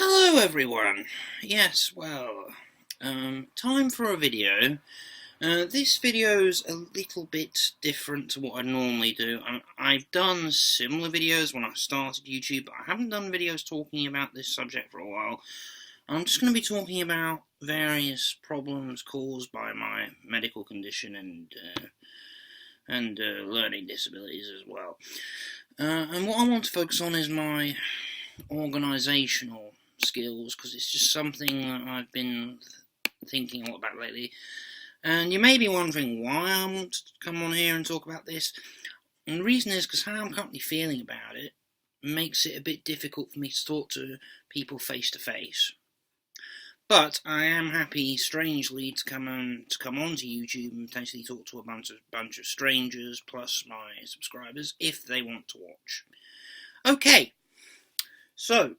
Hello everyone. Yes, well, time for a video. This video's a little bit different to what I normally do. I've done similar videos when I started YouTube, but I haven't done videos talking about this subject for a while. I'm just going to be talking about various problems caused by my medical condition and learning disabilities as well. And what I want to focus on is my organisational skills, because it's just something that I've been thinking a lot about lately. And you may be wondering why I want to come on here and talk about this. And the reason is because how I'm currently feeling about it makes it a bit difficult for me to talk to people face to face. But I am happy, strangely, to come onto YouTube and potentially talk to a bunch of strangers plus my subscribers if they want to watch. Okay, so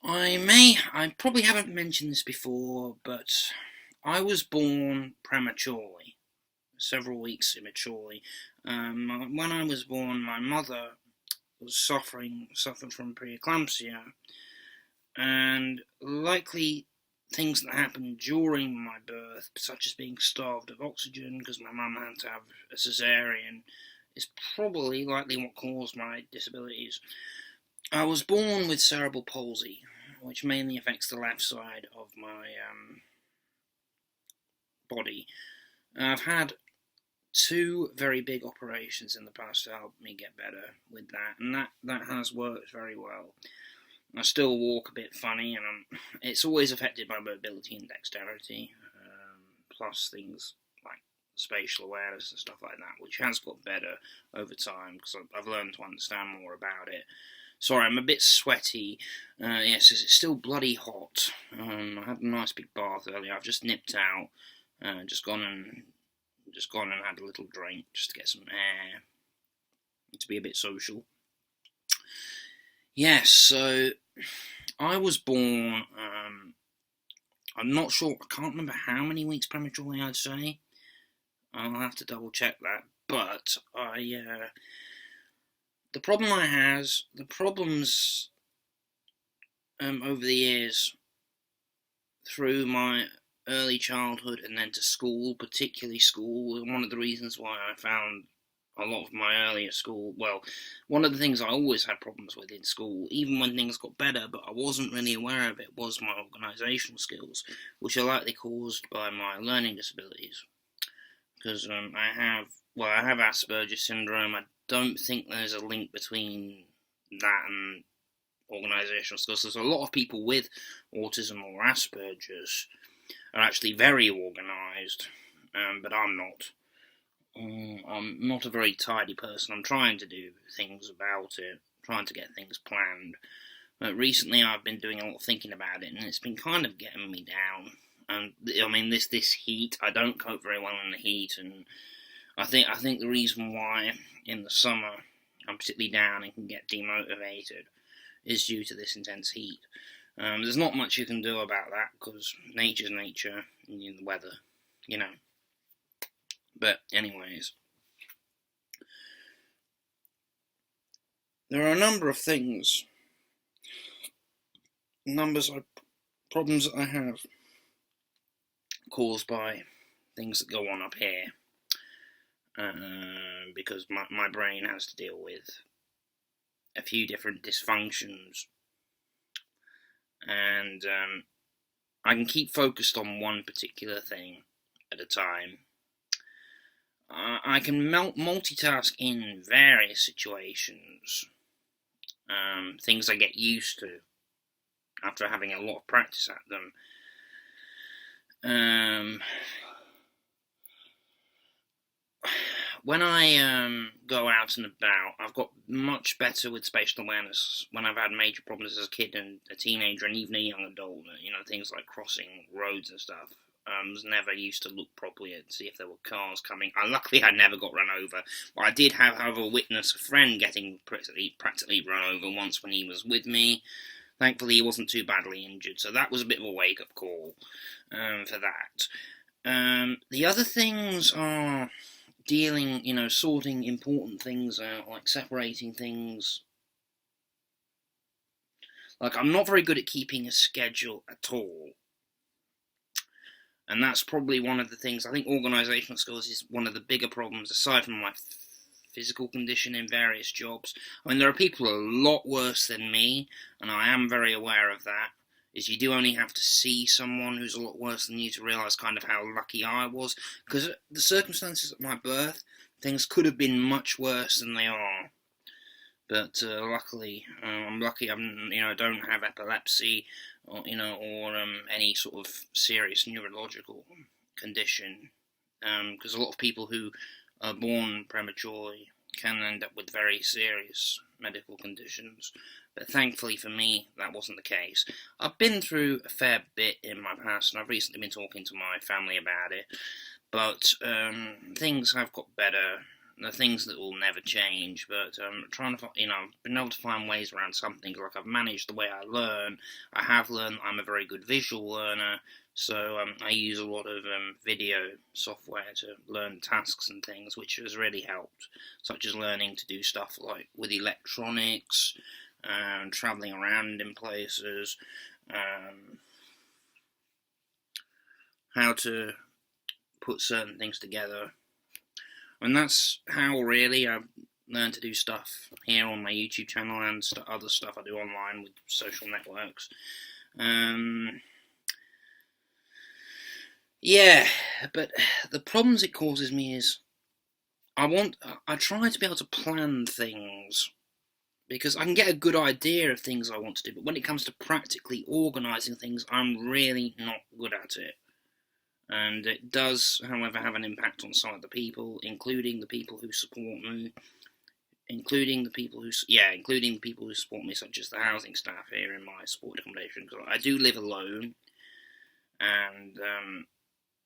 I probably haven't mentioned this before, but I was born prematurely, several weeks immaturely. When I was born, my mother was suffered from preeclampsia, and likely things that happened during my birth, such as being starved of oxygen because my mum had to have a cesarean, is probably likely what caused my disabilities. I was born with cerebral palsy, which mainly affects the left side of my body. I've had two very big operations in the past to help me get better with that, and that has worked very well. I still walk a bit funny, and it's always affected my mobility and dexterity, plus things like spatial awareness and stuff like that, which has got better over time because I've learned to understand more about it. Sorry, I'm a bit sweaty. Yes, it's still bloody hot. I had a nice big bath earlier. I've just nipped out. Just gone and had a little drink just to get some air, to be a bit social. Yes, so I was born. I'm not sure. I can't remember how many weeks prematurely I'd say. I'll have to double check that. But the problems over the years through my early childhood and then to school, particularly school, one of the reasons why I found a lot of my earlier school, one of the things I always had problems with in school, even when things got better, but I wasn't really aware of it, was my organisational skills, which are likely caused by my learning disabilities. Because I have Asperger's syndrome. I don't think there's a link between that and organisational skills. There's a lot of people with autism or Asperger's are actually very organised, but I'm not. I'm not a very tidy person. I'm trying to do things about it, trying to get things planned. But recently I've been doing a lot of thinking about it, and it's been kind of getting me down. And I mean, this heat, I don't cope very well in the heat, and I think the reason why in the summer I'm particularly down and can get demotivated is due to this intense heat. There's not much you can do about that because nature's nature, and the weather, you know. But anyways, there are a number of problems that I have caused by things that go on up here, because my brain has to deal with a few different dysfunctions, and I can keep focused on one particular thing at a time. I can multitask in various situations, things I get used to after having a lot of practice at them. When I go out and about, I've got much better with spatial awareness when I've had major problems as a kid and a teenager and even a young adult. Things like crossing roads and stuff. Was never used to look properly and see if there were cars coming. Luckily, I never got run over. But I did have a witness, a friend, getting practically run over once when he was with me. Thankfully, he wasn't too badly injured, so that was a bit of a wake-up call for that. The other things are sorting important things out, like separating things Like, I'm not very good at keeping a schedule at all. And that's probably one of the things. I think organisational skills is one of the bigger problems, aside from my physical condition in various jobs. I mean, there are people a lot worse than me, and I am very aware of that. Is you do only have to see someone who's a lot worse than you to realise kind of how lucky I was. Because the circumstances of my birth, things could have been much worse than they are. But luckily, I'm lucky. I don't have epilepsy, or any sort of serious neurological condition. Because a lot of people who are born prematurely can end up with very serious medical conditions. But thankfully for me, that wasn't the case. I've been through a fair bit in my past, and I've recently been talking to my family about it. But things have got better. The things that will never change, but trying to, I've been able to find ways around some things. Like, I've managed the way I learn. I have learned I'm a very good visual learner, so I use a lot of video software to learn tasks and things, which has really helped, such as learning to do stuff like with electronics, travelling around in places, how to put certain things together. And that's how really I've learned to do stuff here on my YouTube channel and other stuff I do online with social networks. Yeah, but the problems it causes me is I try to be able to plan things, because I can get a good idea of things I want to do, but when it comes to practically organising things, I'm really not good at it. And it does, however, have an impact on some of the people, including the people who support me, including the people who support me, such as the housing staff here in my supported accommodation. Because I do live alone, and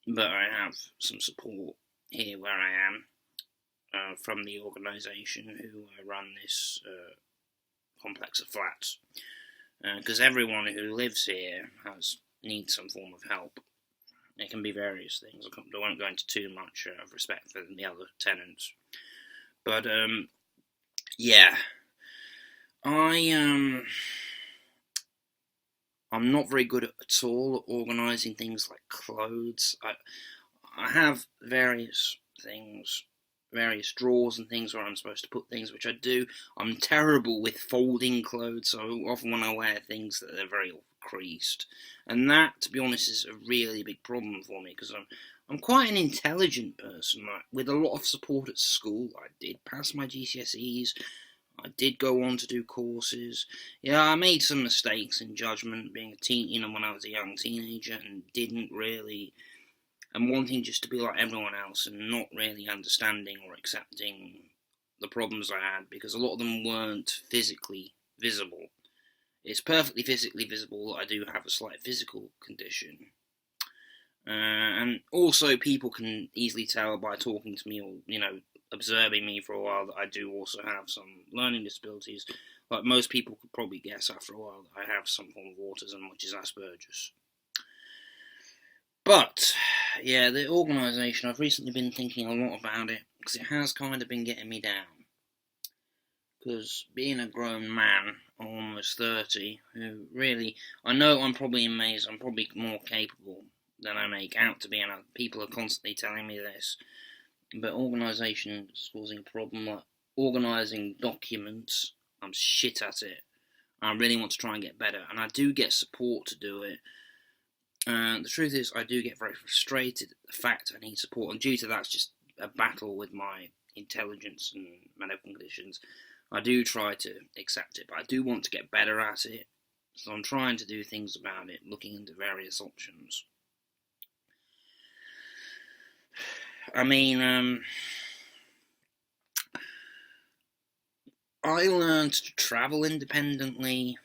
but I have some support here where I am from the organisation who run this complex of flats. Because everyone who lives here needs some form of help. It can be various things. I won't go into too much of respect for the other tenants. But, yeah. I'm not very good at all at organising things like clothes. I have various things, various drawers and things where I'm supposed to put things, which I do. I'm terrible with folding clothes, so often when I wear things that they're very creased, and that, to be honest, is a really big problem for me, because I'm quite an intelligent person. Like, with a lot of support at school, I did pass my GCSEs. I did go on to do courses. Yeah, I made some mistakes in judgment being a teen, when I was a young teenager, and didn't really, and wanting just to be like everyone else, and not really understanding or accepting the problems I had, because a lot of them weren't physically visible. It's perfectly physically visible that I do have a slight physical condition. And also people can easily tell by talking to me or, observing me for a while that I do also have some learning disabilities. Like most people could probably guess after a while that I have some form of autism, which is Asperger's. But, yeah, the organisation, I've recently been thinking a lot about it, because it has kind of been getting me down. Because being a grown man, almost 30, who really, I know I'm probably amazing, I'm probably more capable than I make out to be, and people are constantly telling me this, but organisation is causing a problem. Like organising documents, I'm shit at it. I really want to try and get better, and I do get support to do it. The truth is, I do get very frustrated at the fact I need support, and due to that's just a battle with my intelligence and medical conditions. I do try to accept it, but I do want to get better at it, so I'm trying to do things about it, looking into various options. I mean, I learned to travel independently.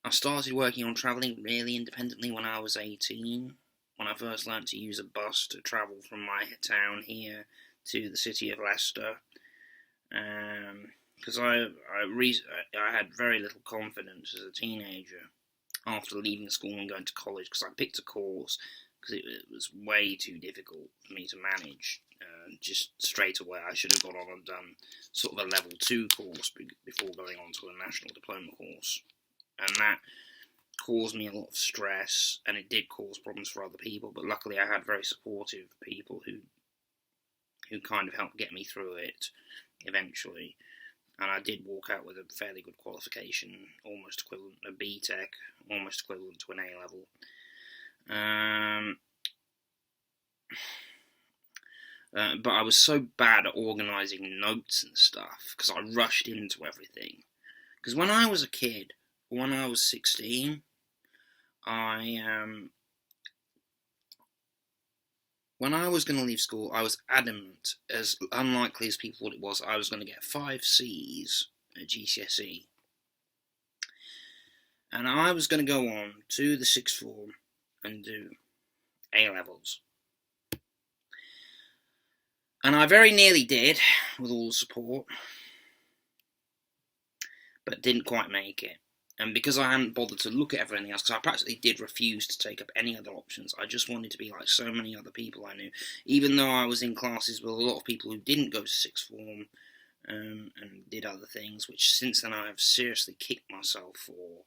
I started working on travelling really independently when I was 18, when I first learned to use a bus to travel from my town here to the city of Leicester. Because I had very little confidence as a teenager after leaving school and going to college, because I picked a course because it was way too difficult for me to manage. Just straight away, I should have gone on and done sort of a level 2 course before going on to a national diploma course. and that caused me a lot of stress, and it did cause problems for other people, but luckily I had very supportive people who kind of helped get me through it eventually, and I did walk out with a fairly good qualification, almost equivalent to BTEC, almost equivalent to an A-level. But I was so bad at organising notes and stuff, because I rushed into everything. Because when I was a kid, when I was 16, when I was going to leave school, I was adamant, as unlikely as people thought it was, I was going to get 5 C's at GCSE. And I was going to go on to the 6th form and do A-levels. And I very nearly did, with all the support, but didn't quite make it. And because I hadn't bothered to look at everything else, because I practically did refuse to take up any other options, I just wanted to be like so many other people I knew. Even though I was in classes with a lot of people who didn't go to 6th form and did other things, which since then I have seriously kicked myself for.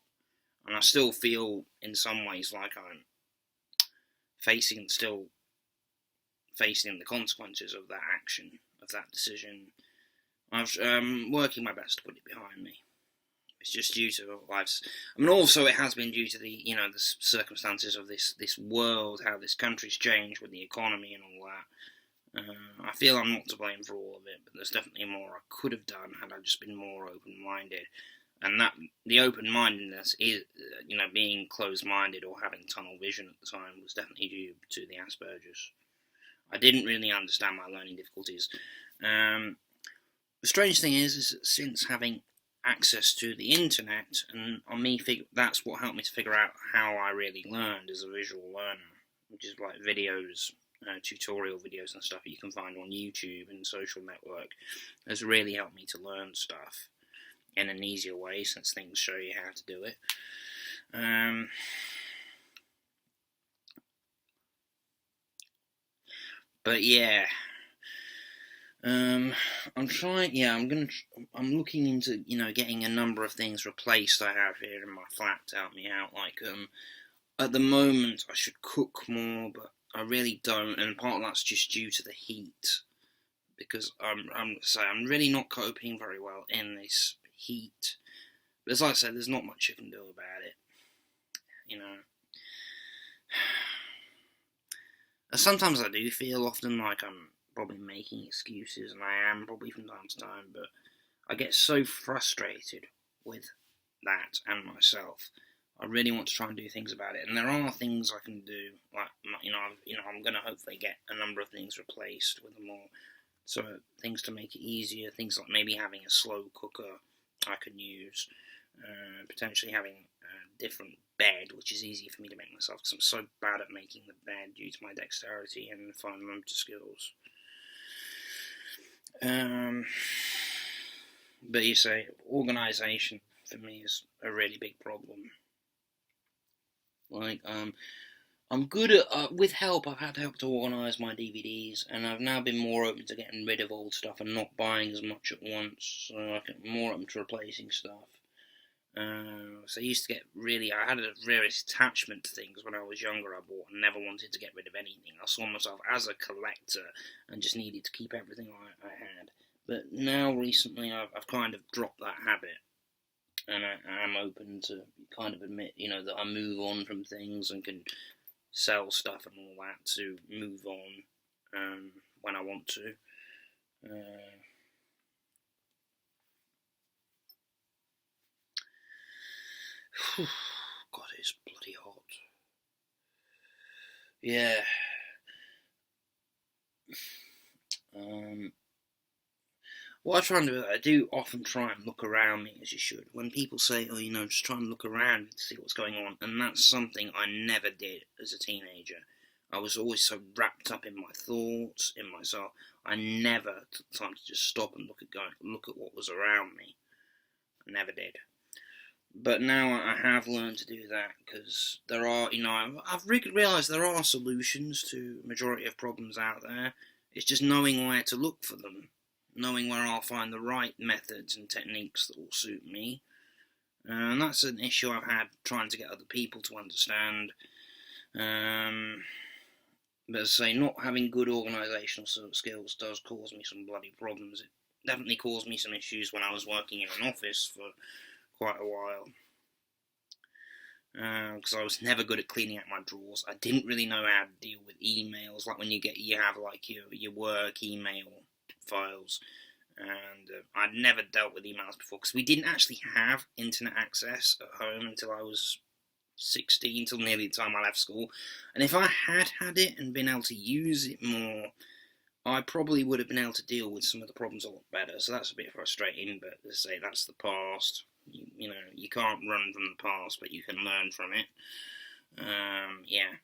And I still feel, in some ways, like I'm still facing the consequences of that action, of that decision. I'm working my best to put it behind me. It's just due to life's. I mean, also it has been due to the the circumstances of this world, how this country's changed with the economy and all that. I feel I'm not to blame for all of it, but there's definitely more I could have done had I just been more open-minded. And that the open-mindedness is, being closed-minded or having tunnel vision at the time was definitely due to the Asperger's. I didn't really understand my learning difficulties. The strange thing is that since having access to the internet, and that's what helped me to figure out how I really learned as a visual learner, which is like videos, tutorial videos and stuff that you can find on YouTube and social network, has really helped me to learn stuff in an easier way, since things show you how to do it. But yeah, I'm looking into, getting a number of things replaced I have here in my flat to help me out. Like, at the moment I should cook more, but I really don't, and part of that's just due to the heat, because I'm really not coping very well in this heat. But as I said, there's not much you can do about it, Sometimes I do feel often like I'm probably making excuses, and I am probably from time to time, but I get so frustrated with that and myself. I really want to try and do things about it, and there are things I can do. Like, I'm going to hopefully get a number of things replaced with more, so things to make it easier. Things like maybe having a slow cooker I can use, potentially having a different bed, which is easier for me to make myself, because I'm so bad at making the bed due to my dexterity and fine motor skills. But you say, organisation for me is a really big problem. Like, I'm good at, with help, I've had help to organise my DVDs, and I've now been more open to getting rid of old stuff and not buying as much at once, so I'm more open to replacing stuff. So I used to get I had a various attachment to things when I was younger. I bought and never wanted to get rid of anything. I saw myself as a collector and just needed to keep everything I had. But now recently I've kind of dropped that habit, and I'm open to kind of admit, that I move on from things and can sell stuff and all that to move on when I want to. God, it's bloody hot. Yeah. What I try and do, I do often try and look around me, as you should. When people say, just try and look around to see what's going on, and that's something I never did as a teenager. I was always so wrapped up in my thoughts, in myself. I never took the time to just stop and look at what was around me. I never did. But now I have learned to do that, because there are, I've realised there are solutions to the majority of problems out there. It's just knowing where to look for them, knowing where I'll find the right methods and techniques that will suit me. And that's an issue I've had trying to get other people to understand. But as I say, not having good organisational skills does cause me some bloody problems. It definitely caused me some issues when I was working in an office for quite a while. Because I was never good at cleaning out my drawers. I didn't really know how to deal with emails, like when you have like your work email files, and I'd never dealt with emails before because we didn't actually have internet access at home until I was 16, till nearly the time I left school. And if I had had it and been able to use it more, I probably would have been able to deal with some of the problems a lot better. So that's a bit frustrating, but as I say, that's the past. You know, you can't run from the past, but you can learn from it. Yeah.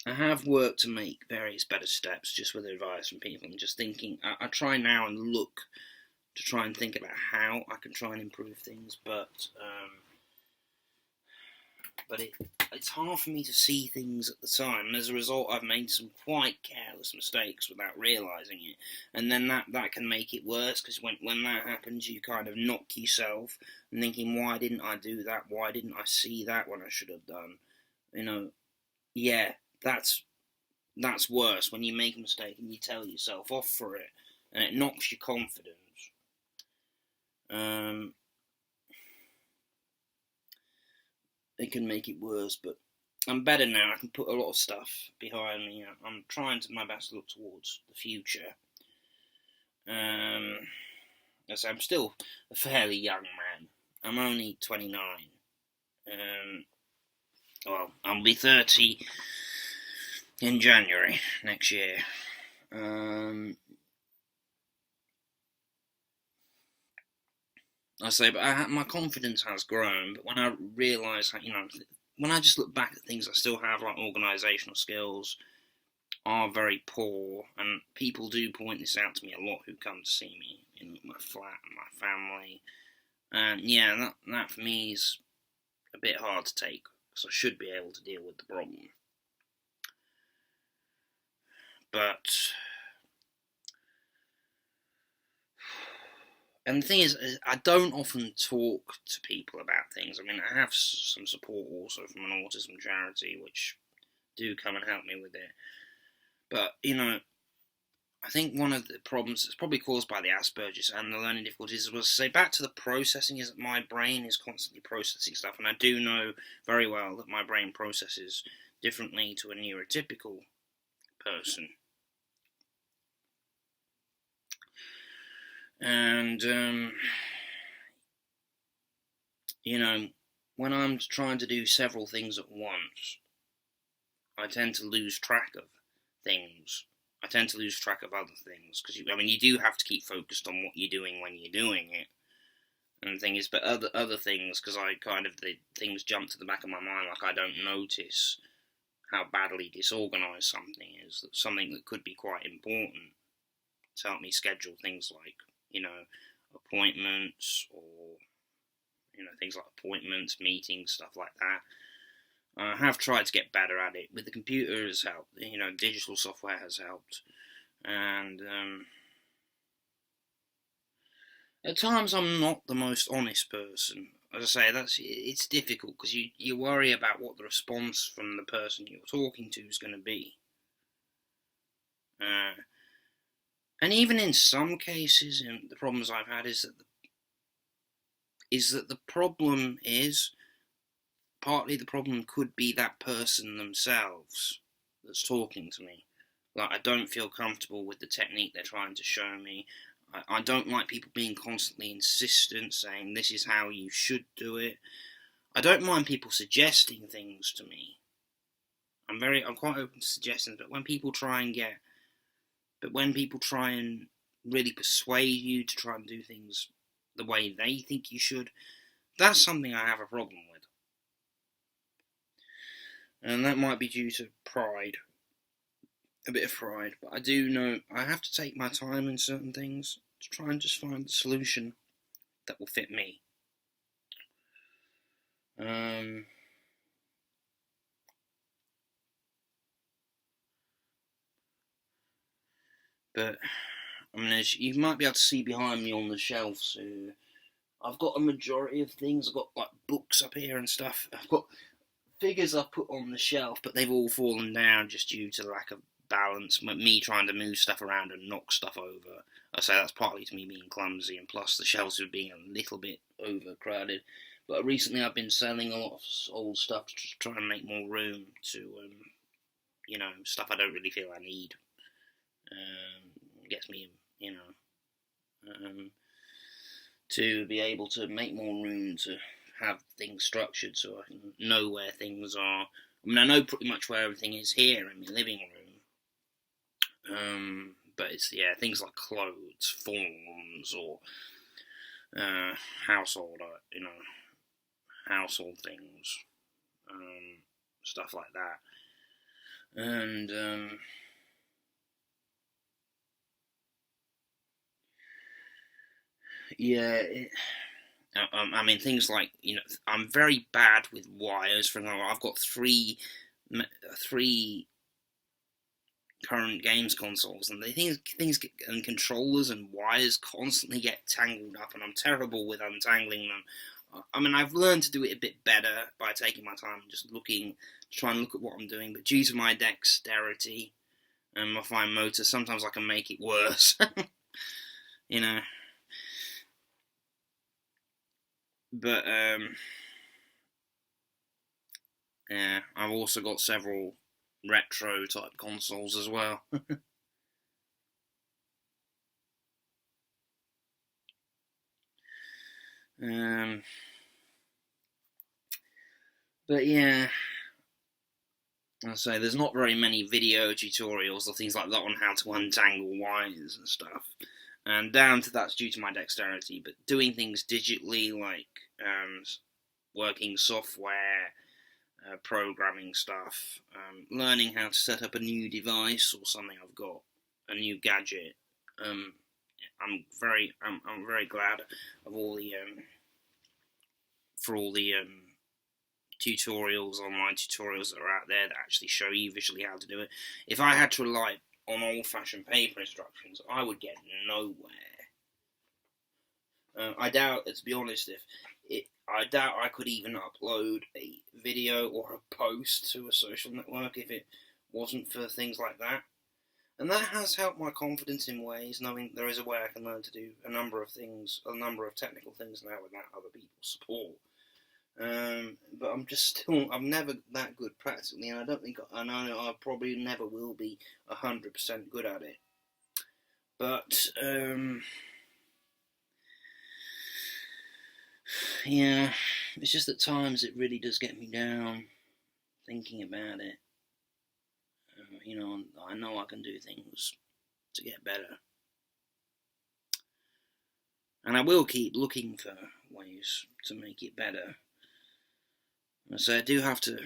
I have worked to make various better steps just with advice from people and just thinking. I try now and look to try and think about how I can try and improve things, but it's hard for me to see things at the time, and as a result I've made some quite careless mistakes without realising it, and then that can make it worse, because when that happens you kind of knock yourself and thinking, why didn't I do that, why didn't I see that when I should have done, you know. Yeah, that's worse, when you make a mistake and you tell yourself off for it, and it knocks your confidence. It can make it worse, but I'm better now. I can put a lot of stuff behind me. I'm trying my best to look towards the future. As I'm still a fairly young man. I'm only 29. Well, I'll be 30 in January next year. I say, but my confidence has grown. But when I realise, when I just look back at things I still have, like organisational skills, are very poor, and people do point this out to me a lot who come to see me in my flat and my family. And yeah, that for me is a bit hard to take, because I should be able to deal with the problem. But and the thing is, I don't often talk to people about things. I mean, I have some support also from an autism charity, which do come and help me with it. But, I think one of the problems that's probably caused by the Asperger's and the learning difficulties was, say, back to the processing, is that my brain is constantly processing stuff, and I do know very well that my brain processes differently to a neurotypical person. And, when I'm trying to do several things at once, I tend to lose track of things. I tend to lose track of other things, because you do have to keep focused on what you're doing when you're doing it. And the thing is, but other things, because the things jump to the back of my mind, like I don't notice how badly disorganised something is. That's something that could be quite important to help me schedule things like, appointments, or things like appointments, meetings, stuff like that. I have tried to get better at it. With the computer has helped. Digital software has helped, and at times I'm not the most honest person. As I say, it's difficult, because you worry about what the response from the person you're talking to is going to be. And even in some cases, the problems I've had is that the problem is, partly the problem could be that person themselves that's talking to me. Like, I don't feel comfortable with the technique they're trying to show me. I don't like people being constantly insistent, saying this is how you should do it. I don't mind people suggesting things to me. I'm quite open to suggestions, but when people try and really persuade you to try and do things the way they think you should, that's something I have a problem with. And that might be due to pride. A bit of pride. But I do know I have to take my time in certain things to try and just find the solution that will fit me. But I mean, as you might be able to see behind me on the shelves, I've got a majority of things. I've got like books up here and stuff. I've got figures I've put on the shelf, but they've all fallen down just due to lack of balance. Me trying to move stuff around and knock stuff over. I say that's partly to me being clumsy, and plus the shelves are being a little bit overcrowded. But recently I've been selling a lot of old stuff to try and make more room to, stuff I don't really feel I need. Gets me, to be able to make more room to have things structured so I can know where things are. I mean, I know pretty much where everything is here in my living room. But it's, things like clothes, forms, or household things, stuff like that. And I mean, things like, I'm very bad with wires. For example, I've got three current games consoles, and things and controllers and wires constantly get tangled up, and I'm terrible with untangling them. I mean, I've learned to do it a bit better by taking my time and just trying to look at what I'm doing, but due to my dexterity and my fine motor, sometimes I can make it worse. But I've also got several retro type consoles as well. But yeah, I say there's not very many video tutorials or things like that on how to untangle wires and stuff, and down to that's due to my dexterity. But doing things digitally, like working software, programming stuff, learning how to set up a new device or something, I've got a new gadget. I'm very glad of all the tutorials, online tutorials that are out there that actually show you visually how to do it. If I had to rely on old-fashioned paper instructions, I would get nowhere. I doubt, to be honest, I doubt I could even upload a video or a post to a social network if it wasn't for things like that. And that has helped my confidence in ways, knowing there is a way I can learn to do a number of technical things now without other people's support. But I'm never that good practically, and I know I probably never will be 100% good at it. But, yeah, it's just at times it really does get me down thinking about it. I know I can do things to get better. And I will keep looking for ways to make it better. So I do have to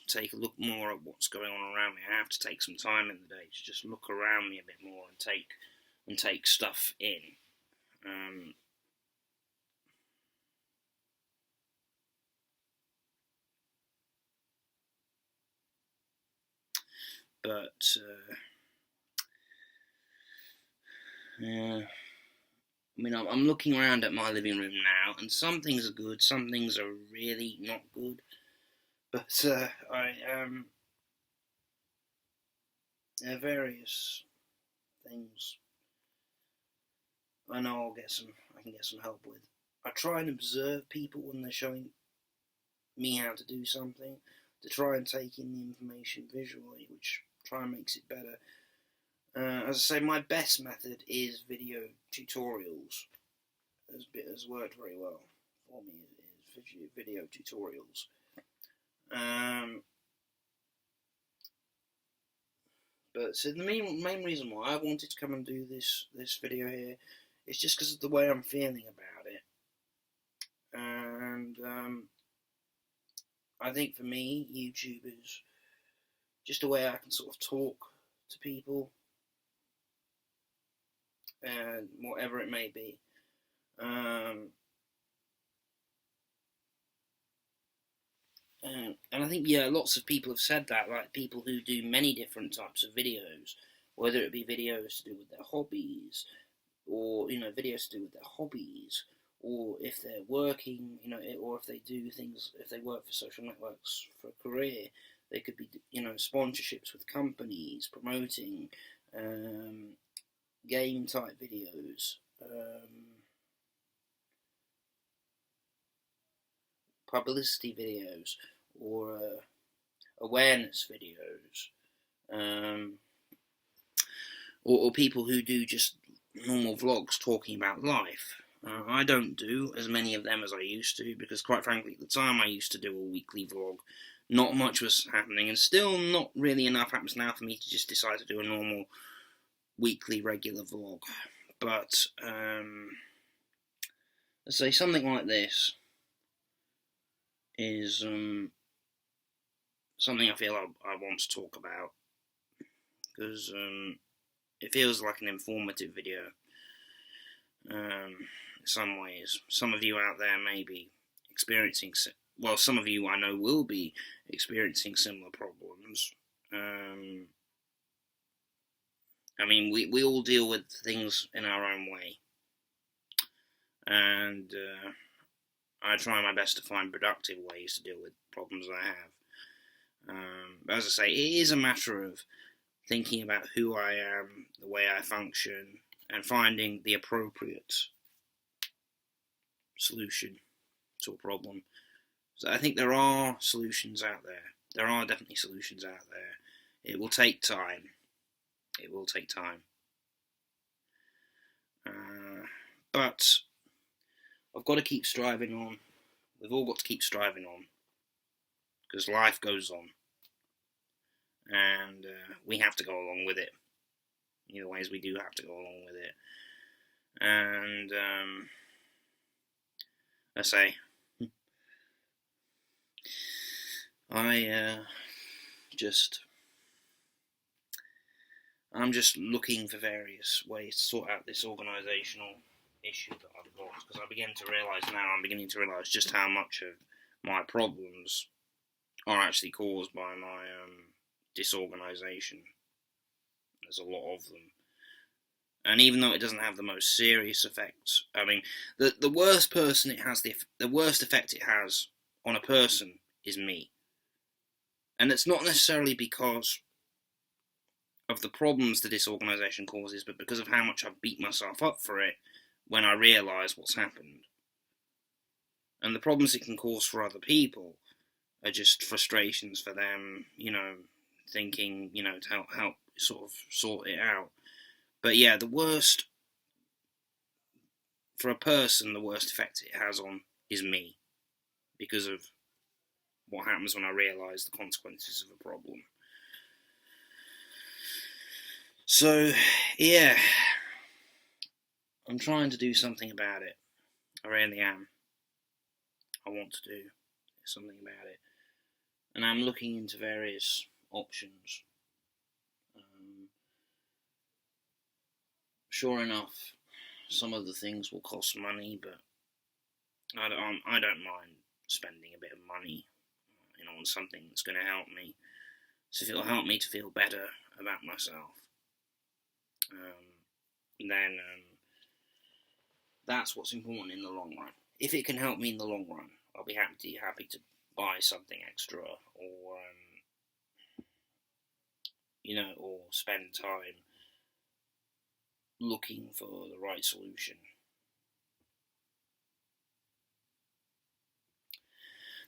take a look more at what's going on around me. I have to take some time in the day to just look around me a bit more and take stuff in. Yeah. I mean, I'm looking around at my living room now, and some things are good, some things are really not good. But there are various things I know I can get some help with. I try and observe people when they're showing me how to do something, to try and take in the information visually, which try and makes it better. As I say, my best method is video tutorials. Has worked very well for me. Is video tutorials. But so the main reason why I wanted to come and do this video here is just because of the way I'm feeling about it. And I think for me, YouTube is just a way I can sort of talk to people, and whatever it may be. And I think, lots of people have said that, like people who do many different types of videos, whether it be videos to do with their hobbies, or videos to do with their hobbies, or if they're working, or if they do things, if they work for social networks for a career, they could be sponsorships with companies promoting game type videos, publicity videos, or awareness videos, or people who do just normal vlogs talking about life. I don't do as many of them as I used to, because quite frankly, at the time I used to do a weekly vlog, not much was happening, and still not really enough happens now for me to just decide to do a normal weekly regular vlog. But let's say something like this is something I feel I want to talk about, because it feels like an informative video. In some ways, some of you out there may be experiencing, well, some of you I know will be experiencing similar problems. I mean, we all deal with things in our own way, and I try my best to find productive ways to deal with problems I have. As I say, it is a matter of thinking about who I am, the way I function, and finding the appropriate solution to a problem. So I think there are solutions out there. There are definitely solutions out there. It will take time. It will take time. But I've got to keep striving on. We've all got to keep striving on, because life goes on, and we have to go along with it. Either ways, we do have to go along with it. And I say, I'm just looking for various ways to sort out this organisational issue that I've got, because I'm beginning to realise just how much of my problems are actually caused by my disorganisation. There's a lot of them. And even though it doesn't have the most serious effects, I mean, the worst person it has, the worst effect it has on a person is me. And it's not necessarily because of the problems the disorganisation causes, but because of how much I've beat myself up for it when I realise what's happened. And the problems it can cause for other people are just frustrations for them, thinking, to help sort of sort it out. But yeah, the worst, for a person, the worst effect it has on is me, because of what happens when I realise the consequences of a problem. So, yeah, I'm trying to do something about it. I really am. I want to do something about it. And I'm looking into various options. Sure enough, some of the things will cost money, but I don't mind spending a bit of money, on something that's going to help me. So if it'll help me to feel better about myself, then that's what's important in the long run. If it can help me in the long run, I'll be happy to buy something extra, or or spend time looking for the right solution.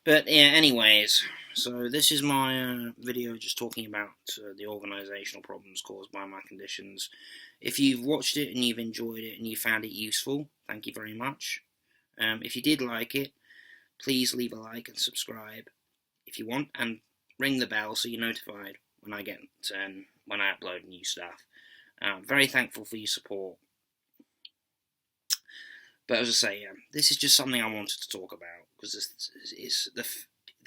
But yeah, anyways, so this is my video just talking about the organisational problems caused by my conditions. If you've watched it and you've enjoyed it and you found it useful, thank you very much. If you did like it, please leave a like and subscribe if you want, and ring the bell so you're notified when I when I upload new stuff. I'm very thankful for your support. But as I say, this is just something I wanted to talk about, because it's the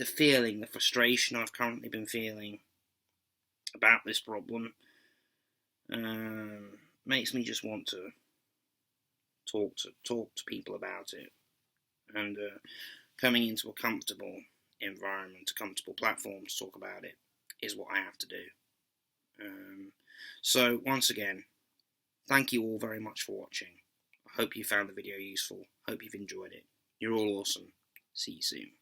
feeling, the frustration I've currently been feeling about this problem makes me just want to talk to people about it, and coming into a comfortable environment, a comfortable platform to talk about it is what I have to do. So once again, thank you all very much for watching. I hope you found the video useful. Hope you've enjoyed it. You're all awesome. See you soon.